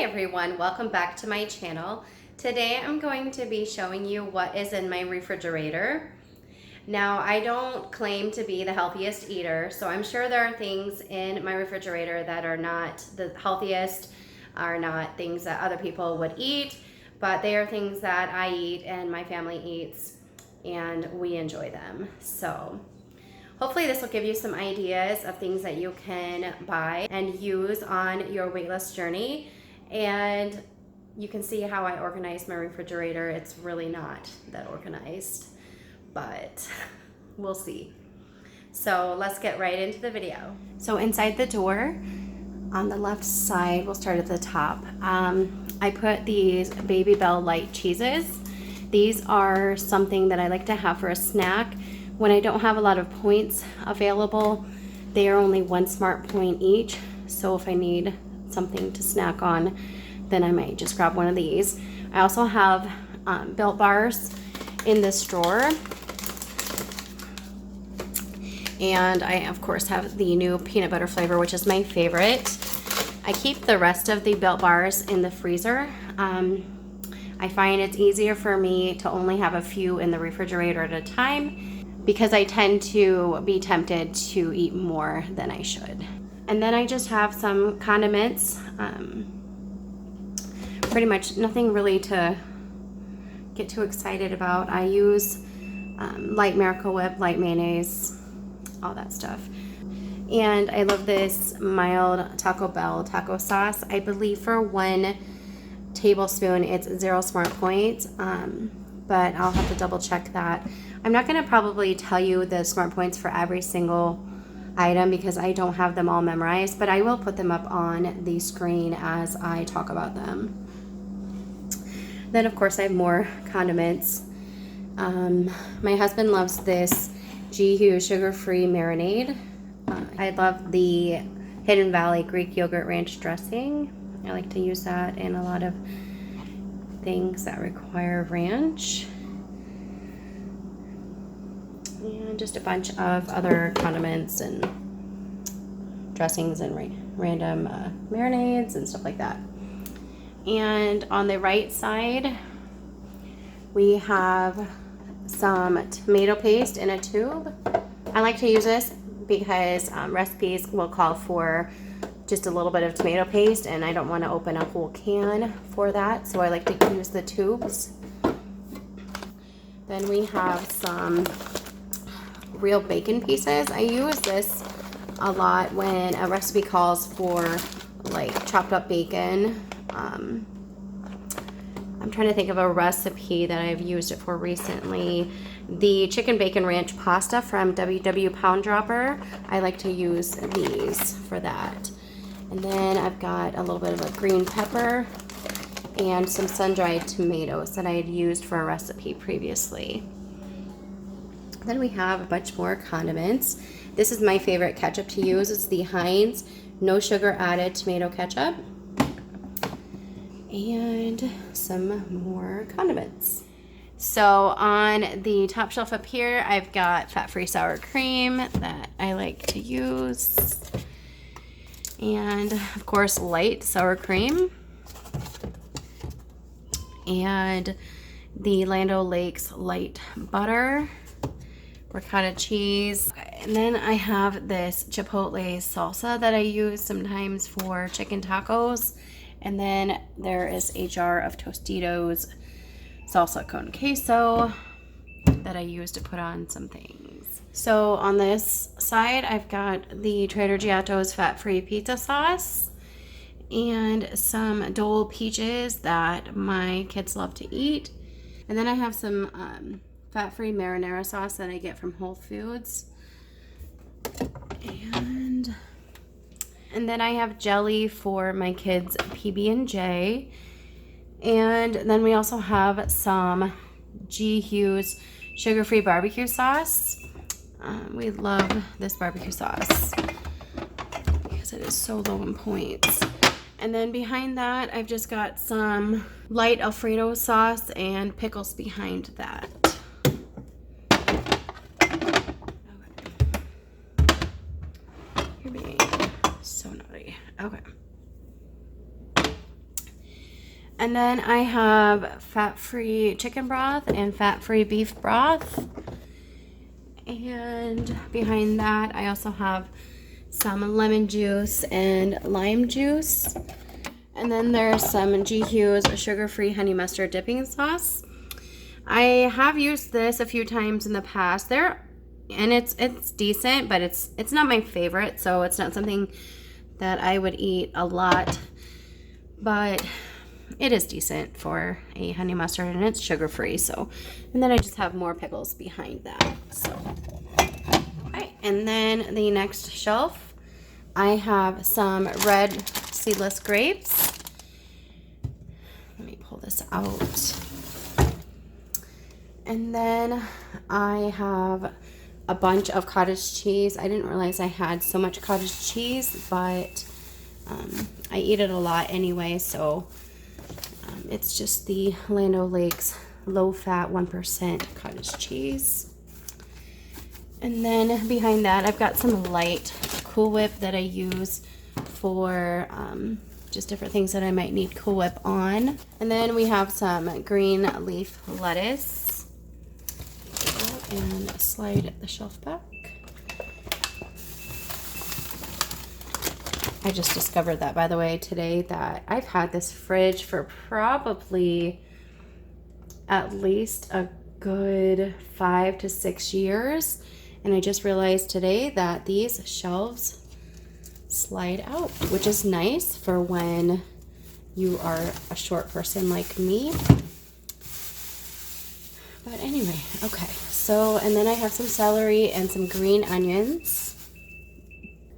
Hi everyone, welcome back to my channel. Today I'm going to be showing you what is in my refrigerator. Now I don't claim to be the healthiest eater, so I'm sure there are things in my refrigerator that are not the healthiest, are not things that other people would eat, but they are things that I eat and my family eats and we enjoy them. So hopefully this will give you some ideas of things that you can buy and use on your weight loss journey. And you can see how I organize my refrigerator. It's really not that organized, but we'll see. So let's get right into the video. So inside the door, on the left side, we'll start at the top. I put these Baby Bell light cheeses. These are something that I like to have for a snack when I don't have a lot of points available. They are only 1 smart point each, so if I need something to snack on, then I might just grab one of these. I also have Built Bars in this drawer, and I of course have the new peanut butter flavor, which is my favorite. I keep the rest of the Built Bars in the freezer. I find it's easier for me to only have a few in the refrigerator at a time because I tend to be tempted to eat more than I should. And then I just have some condiments. Pretty much nothing really to get too excited about. I use light Miracle Whip, light mayonnaise, all that stuff. And I love this mild Taco Bell taco sauce. I believe for 1 tablespoon it's 0 smart points, but I'll have to double check that. I'm not going to probably tell you the smart points for every single item because I don't have them all memorized, but I will put them up on the screen as I talk about them. Then of course I have more condiments. My husband loves this G-Hue sugar-free marinade. I love the Hidden Valley Greek yogurt ranch dressing. I like to use that in a lot of things that require ranch. And just a bunch of other condiments and dressings and random marinades and stuff like that. And on the right side, we have some tomato paste in a tube. I like to use this because recipes will call for just a little bit of tomato paste, and I don't want to open a whole can for that, so I like to use the tubes. Then we have some real bacon pieces. I use this a lot when a recipe calls for like chopped up bacon. I'm trying to think of a recipe that I've used it for recently. The chicken bacon ranch pasta from WW Pound Dropper. I like to use these for that. And then I've got a little bit of a green pepper and some sun-dried tomatoes that I had used for a recipe previously. Then we have a bunch more condiments. This is my favorite ketchup to use. It's the Heinz no sugar added tomato ketchup. And some more condiments. So on the top shelf up here, I've got fat-free sour cream that I like to use. And of course, light sour cream. And the Land O'Lakes light butter. Ricotta cheese. And then I have this Chipotle salsa that I use sometimes for chicken tacos. And then there is a jar of Tostitos salsa con queso that I use to put on some things. So on this side, I've got the Trader Giotto's fat-free pizza sauce and some Dole peaches that my kids love to eat. And then I have some fat-free marinara sauce that I get from Whole Foods. And then I have jelly for my kids' PB&J. And then we also have some G-Hue's sugar-free barbecue sauce. We love this barbecue sauce because it is so low in points. And then behind that, I've just got some light Alfredo sauce and pickles behind that. You're being so naughty. Okay. And then I have fat-free chicken broth and fat-free beef broth. And behind that, I also have some lemon juice and lime juice. And then there's some GQ's sugar-free honey mustard dipping sauce. I have used this a few times in the past. And it's decent, but it's not my favorite, so it's not something that I would eat a lot. But it is decent for a honey mustard, and it's sugar-free. So, and then I just have more pickles behind that. So, okay. And then the next shelf, I have some red seedless grapes. Let me pull this out. And then I have a bunch of cottage cheese. I didn't realize I had so much cottage cheese, but I eat it a lot anyway, so it's just the Land O'Lakes low-fat 1% cottage cheese. And then behind that, I've got some light Cool Whip that I use for just different things that I might need Cool Whip on. And then we have some green leaf lettuce. And slide the shelf back. I just discovered that, by the way, today, that I've had this fridge for probably at least a good 5 to 6 years. And I just realized today that these shelves slide out, which is nice for when you are a short person like me. But anyway, okay. So, and then I have some celery and some green onions.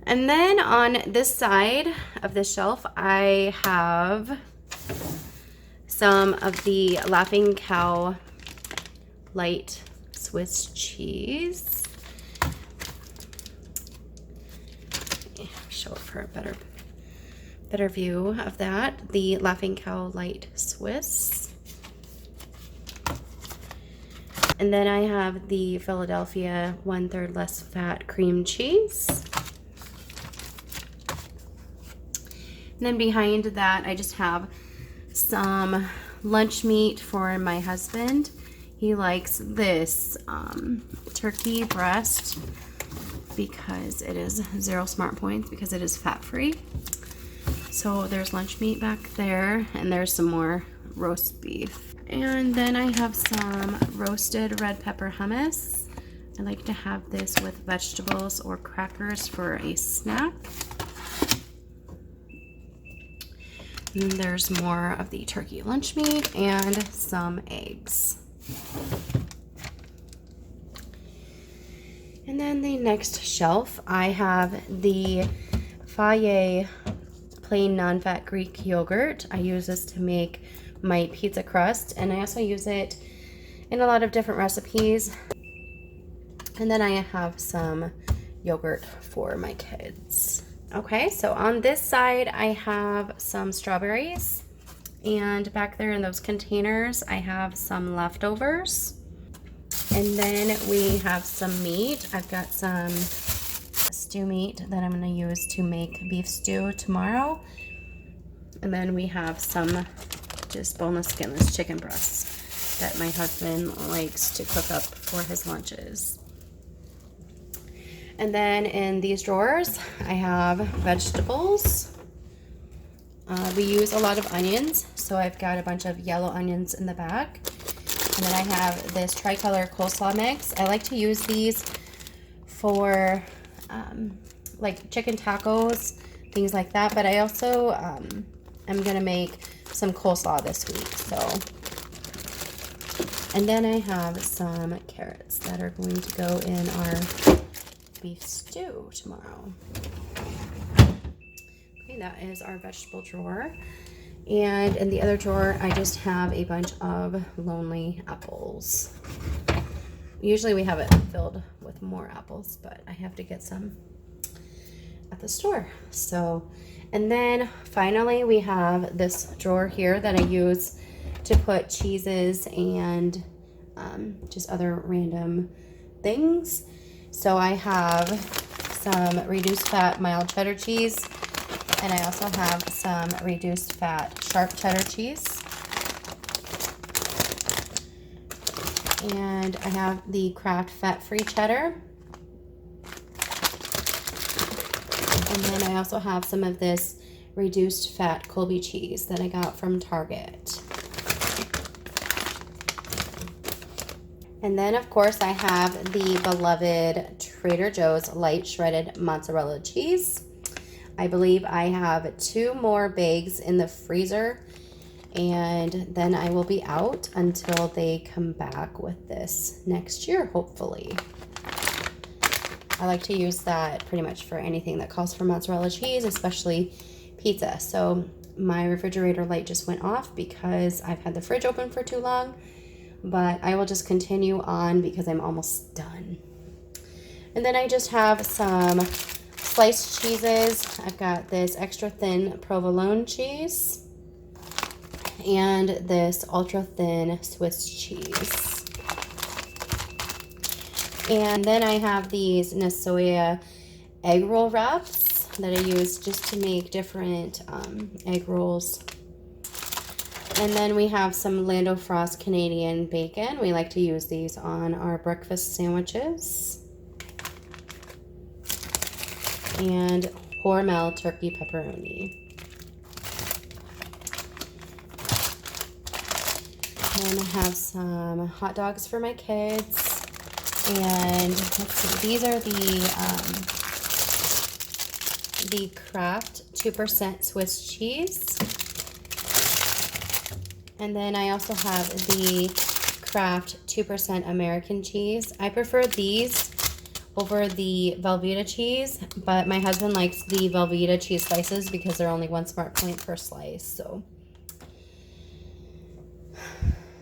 And then on this side of the shelf, I have some of the Laughing Cow light Swiss cheese. Show it for a better view of that. The Laughing Cow light Swiss. And then I have the Philadelphia 1/3 less fat cream cheese. And then behind that, I just have some lunch meat for my husband. He likes this turkey breast because it is 0 smart points because it is fat-free. So there's lunch meat back there, and there's some more roast beef. And then I have some roasted red pepper hummus. I like to have this with vegetables or crackers for a snack. And there's more of the turkey lunch meat and some eggs. And then the next shelf, I have the Fage plain non-fat Greek yogurt. I use this to make my pizza crust, and I also use it in a lot of different recipes. And then I have some yogurt for my kids. Okay, so on this side, I have some strawberries, and back there in those containers, I have some leftovers. And then we have some meat. I've got some stew meat that I'm gonna use to make beef stew tomorrow. And then we have some just boneless, skinless chicken breasts that my husband likes to cook up for his lunches. And then in these drawers, I have vegetables. We use a lot of onions, so I've got a bunch of yellow onions in the back. And then I have this tricolor coleslaw mix. I like to use these for like chicken tacos, things like that. But I also am gonna make some coleslaw this week. So, and then I have some carrots that are going to go in our beef stew tomorrow. Okay, that is our vegetable drawer. And in the other drawer, I just have a bunch of lonely apples. Usually we have it filled with more apples, but I have to get some at the store. So, and then finally we have this drawer here that I use to put cheeses and just other random things. So I have some reduced fat mild cheddar cheese, and I also have some reduced fat sharp cheddar cheese. And I have the Kraft fat-free cheddar. And then I also have some of this reduced fat Colby cheese that I got from Target. And then of course I have the beloved Trader Joe's light shredded mozzarella cheese. I believe I have 2 more bags in the freezer, and then I will be out until they come back with this next year, hopefully. I like to use that pretty much for anything that calls for mozzarella cheese, especially pizza. So my refrigerator light just went off because I've had the fridge open for too long, but I will just continue on because I'm almost done. And then I just have some sliced cheeses. I've got this extra thin provolone cheese and this ultra thin Swiss cheese. And then I have these Nasoya egg roll wraps that I use just to make different egg rolls. And then we have some Lando Frost Canadian bacon. We like to use these on our breakfast sandwiches. And Hormel turkey pepperoni. Then I have some hot dogs for my kids. And let's see, these are the Kraft 2% Swiss cheese. And then I also have the Kraft 2% American cheese. I prefer these over the Velveeta cheese, but my husband likes the Velveeta cheese slices because they're only 1 smart point per slice.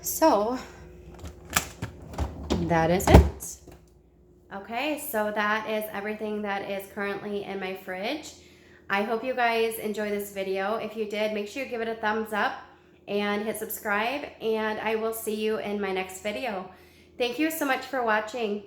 So that is it. Okay, so that is everything that is currently in my fridge. I hope you guys enjoy this video. If you did, make sure you give it a thumbs up and hit subscribe, and I will see you in my next video. Thank you so much for watching.